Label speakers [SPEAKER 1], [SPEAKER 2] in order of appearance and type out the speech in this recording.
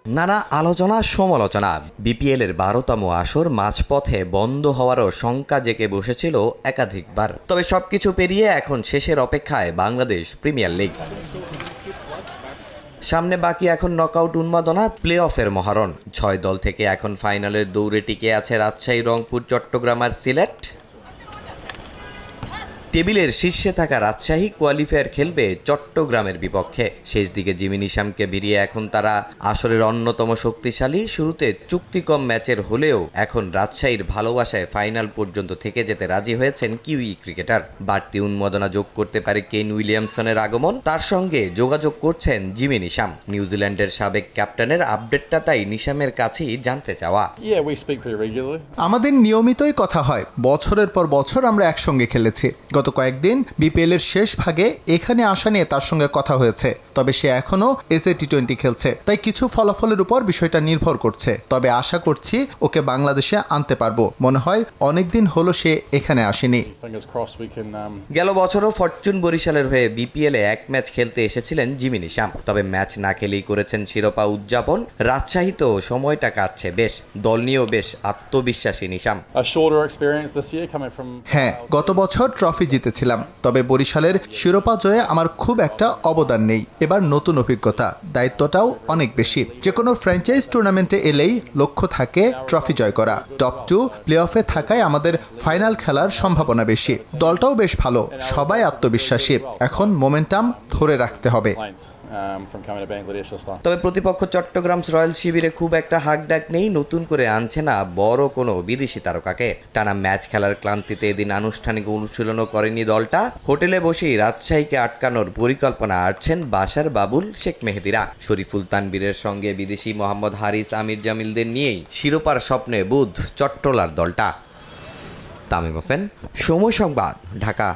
[SPEAKER 1] নানা আলোচনা সমালোচনা। বিপিএল এর 12তম আসর মাঝপথে বন্ধ হওয়ারও শঙ্কা জেঁকে বসেছিল একাধিকবার। তবে সবকিছু পেরিয়ে এখন শেষের অপেক্ষায় বাংলাদেশ প্রিমিয়ার লিগ। সামনে বাকি এখন নকআউট উন্মাদনা, প্লে অফের মহারণ। 6 দল থেকে এখন ফাইনালের দৌড়ে টিকে আছে রাজশাহী, রংপুর, চট্টগ্রাম আর সিলেট। টেবিলের শীর্ষে থাকা রাজশাহী কোয়ালিফায়ার খেলবে চট্টগ্রামের বিপক্ষে। শেষ দিকে জিমি নিশামকে ভিড়িয়ে এখন তারা আসরের অন্যতম শক্তিশালী। শুরুতে চুক্তি কম ম্যাচের হলেও এখন রাজশাহীর ভালোবাসায় ফাইনাল পর্যন্ত থেকে যেতে রাজি হয়েছেন কিউই ক্রিকেটার। বাড়তি উন্মাদনা যোগ করতে পারে কেন উইলিয়ামসনের আগমন। তার সঙ্গে যোগাযোগ করছেন জিমি নিশাম। নিউজিল্যান্ডের সাবেক ক্যাপ্টেনের আপডেটটা তাই নিশামের কাছেই জানতে চাওয়া।
[SPEAKER 2] আমাদের নিয়মিতই কথা হয়, বছরের পর বছর আমরা একসঙ্গে খেলেছি। গত কয়েকদিন বিপিএল এর শেষ ভাগে এখানে আসা নিয়ে তার সঙ্গে কথা হয়েছে। তবে সে এখনো এসএ টি20 খেলছে, তাই কিছু ফলাফলের উপর বিষয়টা নির্ভর করছে। তবে আশা করছি ওকে বাংলাদেশে আনতে পারবো। মনে হয় অনেকদিন হলো সে এখানে আসেনি।
[SPEAKER 1] গেল বছরও ফরচুন বরিশালের হয়ে বিপিএল এ এক ম্যাচ খেলতে এসেছিলেন জিমি নিশাম। তবে ম্যাচ না খেলেই করেছেন শিরোপা উদযাপন। রাজশাহীতেও সময়টা কাটছে বেশ, দল নিয়েও বেশ আত্মবিশ্বাসী নিশাম।
[SPEAKER 2] হ্যাঁ, গত বছর ট্রফি জিতেছিলাম, তবে বরিশালের শিরোপা জয়ে আমার খুব একটা অবদান নেই। এবার নতুন অভিজ্ঞতা, দায়িত্বটাও অনেক বেশি। যে কোনো ফ্র্যাঞ্চাইজ টুর্নামেন্টে এলেই লক্ষ্য থাকে ট্রফি জয় করা। টপ 2 প্লে অফে থাকায় আমাদের ফাইনাল খেলার সম্ভাবনা বেশি। দলটাও বেশ ভালো, সবাই আত্মবিশ্বাসী। এখন মোমেন্টাম ধরে রাখতে হবে।
[SPEAKER 1] তবে প্রতিপক্ষ চট্টগ্রাম রয়্যাল শিবিরে খুব একটা হাকডাক নেই, নতুন করে আনছে না বড় কোনো বিদেশি তারকাকে। টানা ম্যাচ খেলার ক্লান্তিতে এদিন আনুষ্ঠানিক অনুশীলনও করেনি দলটা। হোটেলে বসেই রাজশাহীকে আটকানোর পরিকল্পনা আঁটছেন বাশার, বাবুল, শেখ মেহেদিরা। শরীফুল তানবীরের সঙ্গে বিদেশি মোহাম্মদ হারিস, আমির জামিলদের নিয়েই শিরোপার স্বপ্নে বুধ চট্টলার দলটা। তামিম হোসেন, সময় সংবাদ, ঢাকা।